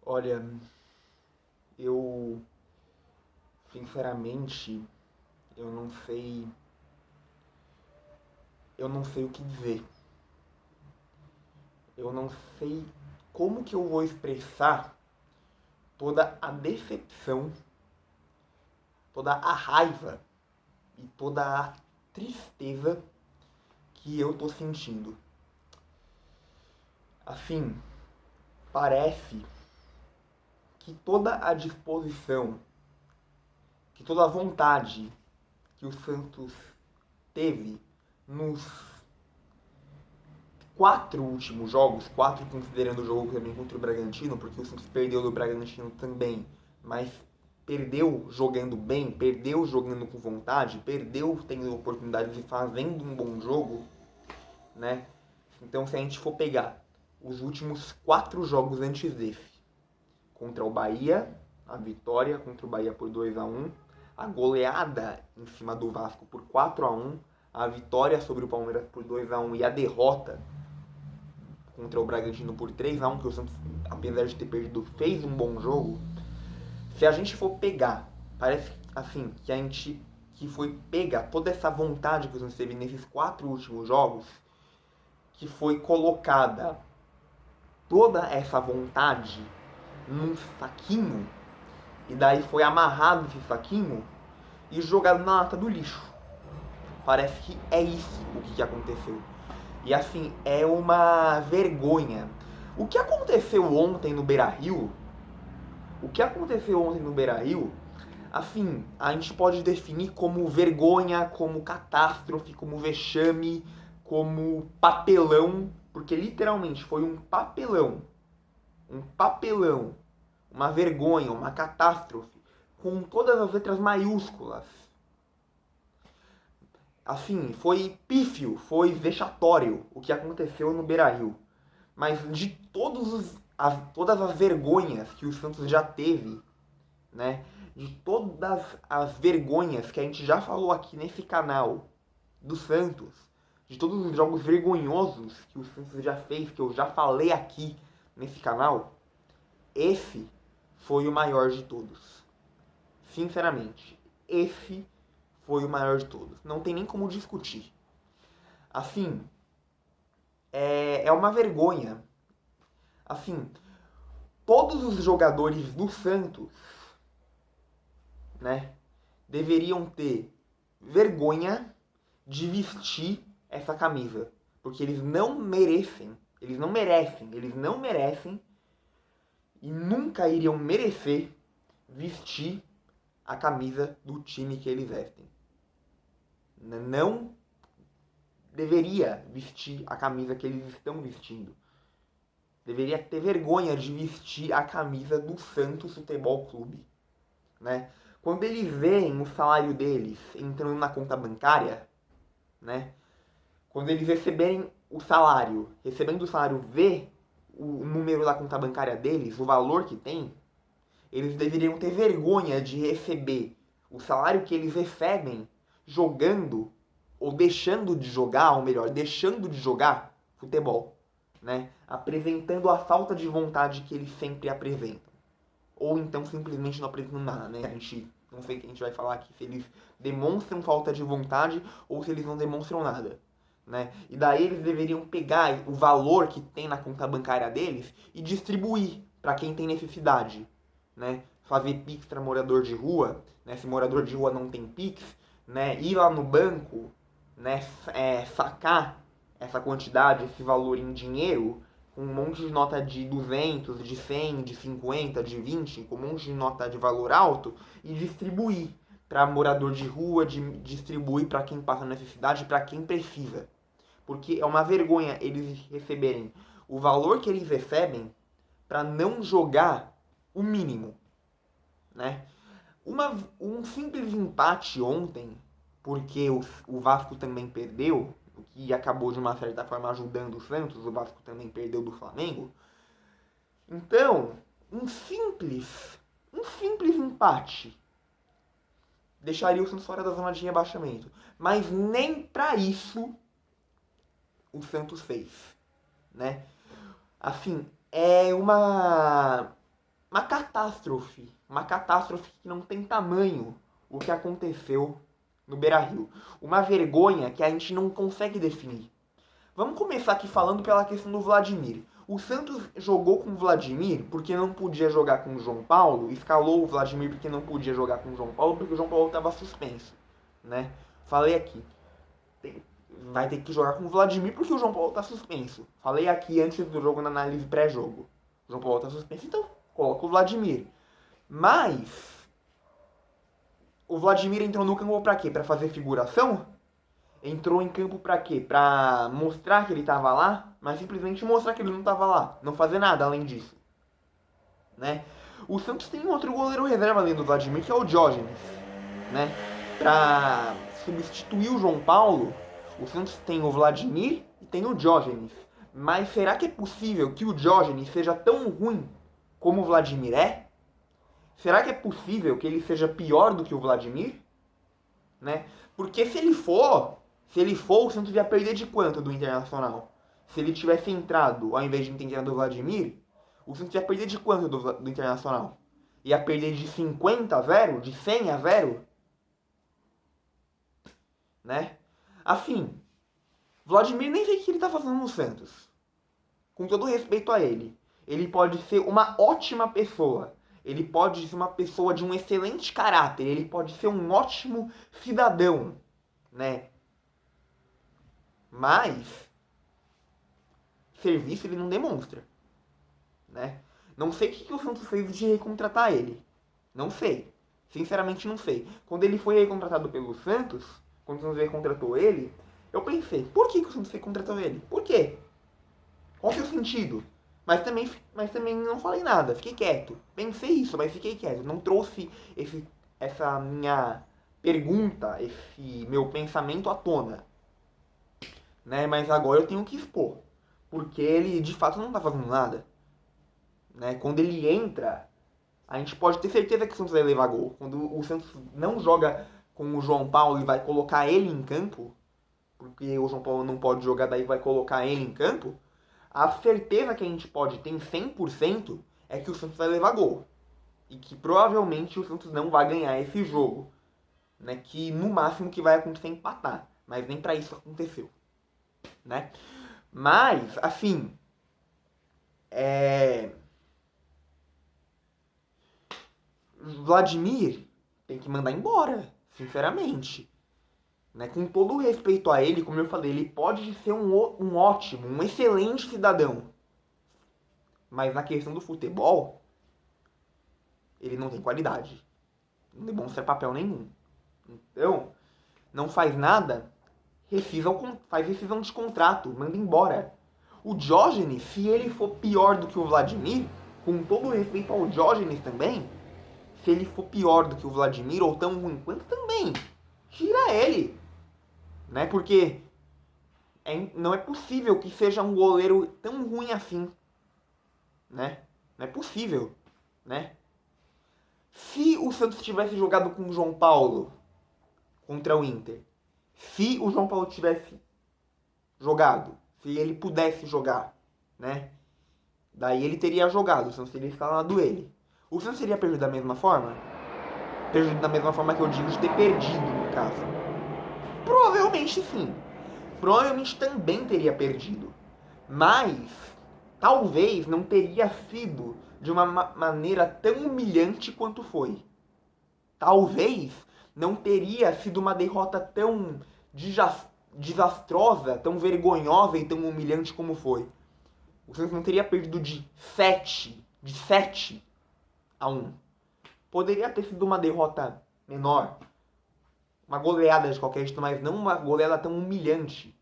Olha, eu sinceramente eu não sei, eu não sei o que dizer. Eu não sei como que eu vou expressar toda a decepção, toda a raiva e toda a tristeza que eu tô sentindo. Assim, parece que toda a disposição, que toda a vontade que o Santos teve nos quatro últimos jogos, quatro considerando o jogo também contra o Bragantino, porque o Santos perdeu do Bragantino também, mas perdeu jogando bem, perdeu jogando com vontade, perdeu tendo oportunidades e fazendo um bom jogo, né? Então, se a gente for pegar os últimos quatro jogos antes desse, contra o Bahia, a vitória contra o Bahia por 2-1, a goleada em cima do Vasco por 4-1, a vitória sobre o Palmeiras por 2-1 e a derrota contra o Bragantino por 3-1, que o Santos, apesar de ter perdido, fez um bom jogo. Se a gente for pegar, parece assim, que a gente que foi pegar toda essa vontade que o Santos teve nesses quatro últimos jogos, que foi colocada toda essa vontade num saquinho, e daí foi amarrado esse saquinho e jogado na lata do lixo. Parece que é isso o que aconteceu. E assim, é uma vergonha. O que aconteceu ontem no Beira-Rio, o que aconteceu ontem no Beira-Rio, assim, a gente pode definir como vergonha, como catástrofe, como vexame, como papelão, porque literalmente foi um papelão, uma vergonha, uma catástrofe, com todas as letras maiúsculas. Assim, foi pífio, foi vexatório o que aconteceu no Beira-Rio. Mas de todas as vergonhas que o Santos já teve, né? De todas as vergonhas que a gente já falou aqui nesse canal do Santos, de todos os jogos vergonhosos que o Santos já fez, que eu já falei aqui nesse canal, esse foi o maior de todos. Sinceramente, esse foi o maior de todos. Não tem nem como discutir. Assim, é uma vergonha. Assim, todos os jogadores do Santos, né, deveriam ter vergonha de vestir essa camisa, porque eles não merecem, e nunca iriam merecer vestir a camisa do time que eles vestem. Não deveria vestir a camisa que eles estão vestindo. Deveria ter vergonha de vestir a camisa do Santos Futebol Clube, né? Quando eles veem o salário deles entrando na conta bancária, né? Quando eles recebendo o salário, vê o número da conta bancária deles, o valor que tem, eles deveriam ter vergonha de receber o salário que eles recebem jogando ou deixando de jogar, ou melhor, deixando de jogar futebol, né? Apresentando a falta de vontade que eles sempre apresentam. Ou então simplesmente não apresentam nada, né? A gente não sei o que a gente vai falar aqui, se eles demonstram falta de vontade ou se eles não demonstram nada, né? E daí eles deveriam pegar o valor que tem na conta bancária deles e distribuir para quem tem necessidade, né? Fazer Pix para morador de rua, né? Se morador de rua não tem Pix, né? Ir lá no banco, né? Sacar essa quantidade, esse valor em dinheiro, com um monte de nota de 200, de 100, de 50, de 20, com um monte de nota de valor alto e distribuir para morador de rua, distribuir para quem passa necessidade, para quem precisa. Porque é uma vergonha eles receberem o valor que eles recebem para não jogar o mínimo, né? Um simples empate ontem, porque o Vasco também perdeu, o que acabou de uma certa forma ajudando o Santos, o Vasco também perdeu do Flamengo. Então, um simples empate deixaria o Santos fora da zona de rebaixamento. Mas nem para isso o Santos fez, né? Assim, é uma uma catástrofe que não tem tamanho o que aconteceu no Beira-Rio. Uma vergonha que a gente não consegue definir. Vamos começar aqui falando pela questão do Vladimir. O Santos jogou com o Vladimir porque não podia jogar com o João Paulo, escalou o Vladimir porque não podia jogar com o João Paulo, porque o João Paulo estava suspenso, né? Falei aqui, vai ter que jogar com o Vladimir porque o João Paulo está suspenso. Falei aqui antes do jogo, na análise pré-jogo. O João Paulo está suspenso, então coloca o Vladimir. Mas o Vladimir entrou no campo pra quê? Pra fazer figuração? Entrou em campo pra quê? Pra mostrar que ele tava lá, mas simplesmente mostrar que ele não tava lá. Não fazer nada além disso. Né? O Santos tem um outro goleiro reserva além do Vladimir, que é o Diógenes. Né? Pra substituir o João Paulo, o Santos tem o Vladimir e tem o Diógenes. Mas será que é possível que o Diógenes seja tão ruim como o Vladimir é? Será que é possível que ele seja pior do que o Vladimir? Né? Porque se ele for, o Santos ia perder de quanto do Internacional? Se ele tivesse entrado, ao invés de ter entrado do Vladimir, o Santos ia perder de quanto do Internacional? Ia perder de 50 a 0? De 100 a 0? Né? Assim, Vladimir nem sei o que ele tá fazendo no Santos. Com todo respeito a ele. Ele pode ser uma ótima pessoa. Ele pode ser uma pessoa de um excelente caráter. Ele pode ser um ótimo cidadão, né? Mas serviço ele não demonstra, né? Não sei o que o Santos fez de recontratar ele. Não sei. Sinceramente não sei. Quando ele foi recontratado pelo Santos, quando o Santos recontratou ele, eu pensei, por que o Santos recontratou ele? Por quê? Qual que é o sentido? Mas também não falei nada, fiquei quieto. Pensei isso, mas fiquei quieto. Não trouxe essa minha pergunta, esse meu pensamento à tona. Né? Mas agora eu tenho que expor. Porque ele de fato não tá fazendo nada. Né? Quando ele entra, a gente pode ter certeza que o Santos vai levar gol. Quando o Santos não joga com o João Paulo e vai colocar ele em campo, porque o João Paulo não pode jogar, daí vai colocar ele em campo, a certeza que a gente pode ter em 100% é que o Santos vai levar gol. E que provavelmente o Santos não vai ganhar esse jogo. Né? Que no máximo que vai acontecer é empatar. Mas nem pra isso aconteceu. Né? Mas, assim... Vladimir tem que mandar embora. Sinceramente. Né? Com todo o respeito a ele, como eu falei, ele pode ser um ótimo, um excelente cidadão. Mas na questão do futebol, ele não tem qualidade. Não demonstra papel nenhum. Então, não faz nada, faz rescisão de contrato, manda embora. O Diógenes, se ele for pior do que o Vladimir, com todo o respeito ao Diógenes também, se ele for pior do que o Vladimir, ou tão ruim quanto também, tira ele. Né? Porque não é possível que seja um goleiro tão ruim assim. Né? Não é possível. Né? Se o Santos tivesse jogado com o João Paulo contra o Inter, se o João Paulo tivesse jogado, se ele pudesse jogar, né? Daí ele teria jogado, o Santos teria escalado ele. O Santos teria perdido da mesma forma? Perdido da mesma forma que eu digo de ter perdido, no caso. Provavelmente sim. Provavelmente também teria perdido. Mas talvez não teria sido de uma maneira tão humilhante quanto foi. Talvez não teria sido uma derrota tão desastrosa, tão vergonhosa e tão humilhante como foi. O Santos não teria perdido de 7 a 1. Poderia ter sido uma derrota menor, uma goleada de qualquer jeito, mas não uma goleada tão humilhante.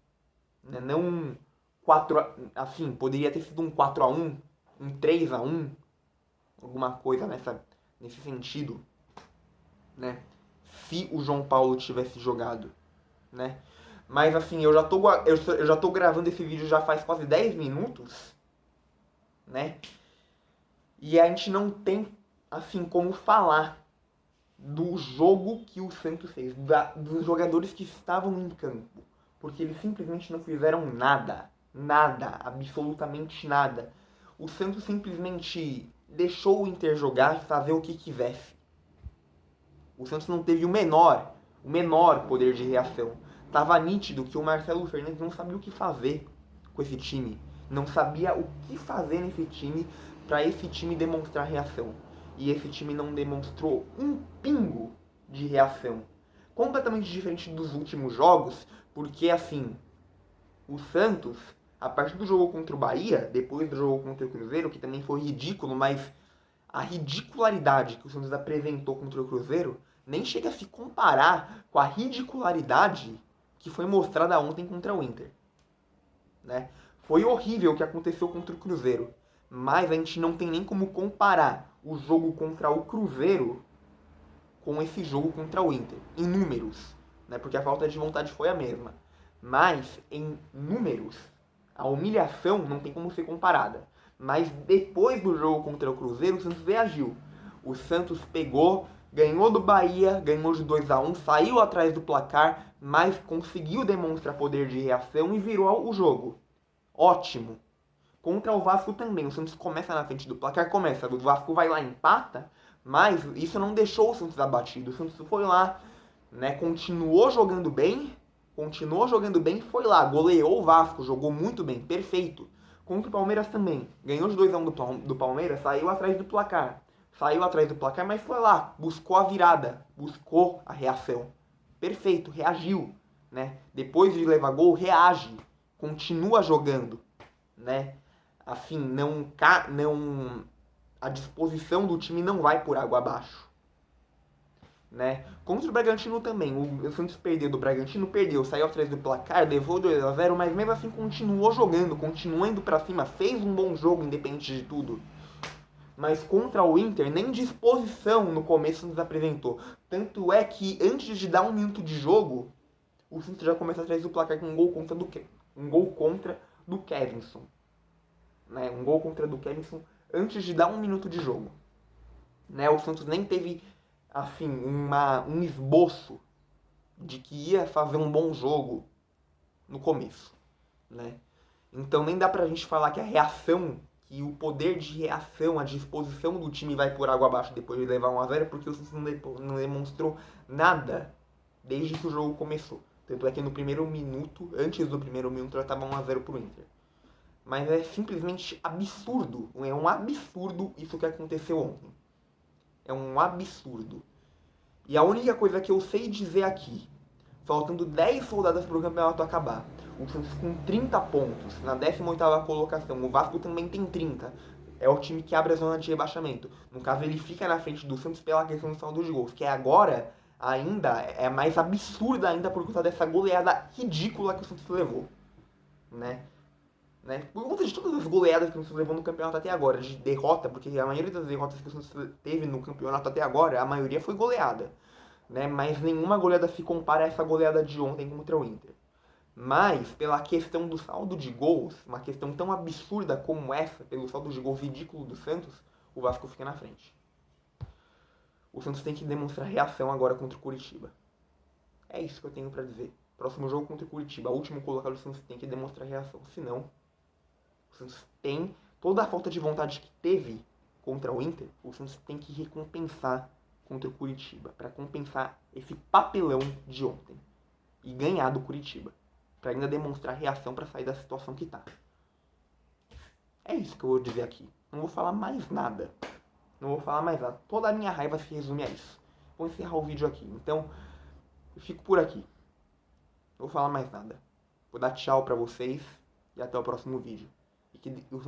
Né? Não 4 assim, poderia ter sido um 4 a 1, um 3 a 1, alguma coisa nesse sentido, né? Se o João Paulo tivesse jogado, né? Mas assim, eu já tô gravando esse vídeo já faz quase 10 minutos, né? E a gente não tem, assim, como falar do jogo que o Santos fez, dos jogadores que estavam em campo. Porque eles simplesmente não fizeram nada. Nada, absolutamente nada. O Santos simplesmente deixou o Inter jogar e fazer o que quisesse. O Santos não teve o menor poder de reação. Tava nítido que o Marcelo Fernandes não sabia o que fazer com esse time. Não sabia o que fazer nesse time para esse time demonstrar reação. E esse time não demonstrou um pingo de reação. Completamente diferente dos últimos jogos, porque assim, o Santos, a partir do jogo contra o Bahia, depois do jogo contra o Cruzeiro, que também foi ridículo, mas a ridicularidade que o Santos apresentou contra o Cruzeiro nem chega a se comparar com a ridicularidade que foi mostrada ontem contra o Inter. Né? Foi horrível o que aconteceu contra o Cruzeiro, mas a gente não tem nem como comparar o jogo contra o Cruzeiro com esse jogo contra o Inter, em números, né? Porque a falta de vontade foi a mesma. Mas, em números, a humilhação não tem como ser comparada. Mas depois do jogo contra o Cruzeiro, o Santos reagiu. O Santos pegou, ganhou do Bahia, ganhou de 2-1, saiu atrás do placar, mas conseguiu demonstrar poder de reação e virou o jogo. Ótimo. Contra o Vasco também, o Santos começa na frente do placar, o Vasco vai lá e empata, mas isso não deixou o Santos abatido. O Santos foi lá, né, continuou jogando bem e foi lá, goleou o Vasco, jogou muito bem, perfeito. Contra o Palmeiras também, ganhou de 2-1 do Palmeiras, saiu atrás do placar, mas foi lá, buscou a virada, buscou a reação. Perfeito, reagiu, né? Depois de levar gol, reage, continua jogando, né? Assim, a disposição do time não vai por água abaixo, né? Contra o Bragantino também, o Santos perdeu do Bragantino, saiu atrás do placar, levou 2-0, mas mesmo assim continuou jogando, continuou indo pra cima, fez um bom jogo independente de tudo. Mas contra o Inter, nem disposição no começo nos apresentou. Tanto é que antes de dar 1 minuto de jogo, o Santos já começa atrás do placar com um gol contra do Kevinson. Né? Um gol contra do Kevinson antes de dar 1 minuto de jogo. Né? O Santos nem teve assim, um esboço de que ia fazer um bom jogo no começo. Né? Então nem dá pra gente falar que a reação, que o poder de reação, a disposição do time vai por água abaixo depois de levar 1-0, porque o Santos não demonstrou nada desde que o jogo começou. Tanto é que no primeiro minuto, antes do primeiro minuto, já estava 1-0 pro Inter. Mas é simplesmente absurdo. É um absurdo isso que aconteceu ontem. É um absurdo. E a única coisa que eu sei dizer aqui, faltando 10 rodadas para o campeonato acabar, o Santos com 30 pontos, na 18ª colocação, o Vasco também tem 30. É o time que abre a zona de rebaixamento. No caso, ele fica na frente do Santos pela questão do saldo de gols, que agora ainda é mais absurda ainda por conta dessa goleada ridícula que o Santos levou. Né? Por conta de todas as goleadas que o Santos levou no campeonato até agora, de derrota, porque a maioria das derrotas que o Santos teve no campeonato até agora, a maioria foi goleada. Né? Mas nenhuma goleada se compara a essa goleada de ontem contra o Inter. Mas, pela questão do saldo de gols, uma questão tão absurda como essa, pelo saldo de gols ridículo do Santos, o Vasco fica na frente. O Santos tem que demonstrar reação agora contra o Curitiba. É isso que eu tenho pra dizer. Próximo jogo contra o Curitiba, o último colocado, o Santos tem que demonstrar reação. Senão, o Santos tem toda a falta de vontade que teve contra o Inter, o Santos tem que recompensar contra o Curitiba, para compensar esse papelão de ontem e ganhar do Curitiba, para ainda demonstrar reação para sair da situação que tá. É isso que eu vou dizer aqui. Não vou falar mais nada. Toda a minha raiva se resume a isso. Vou encerrar o vídeo aqui. Então, eu fico por aqui. Não vou falar mais nada. Vou dar tchau pra vocês e até o próximo vídeo. E que o Santos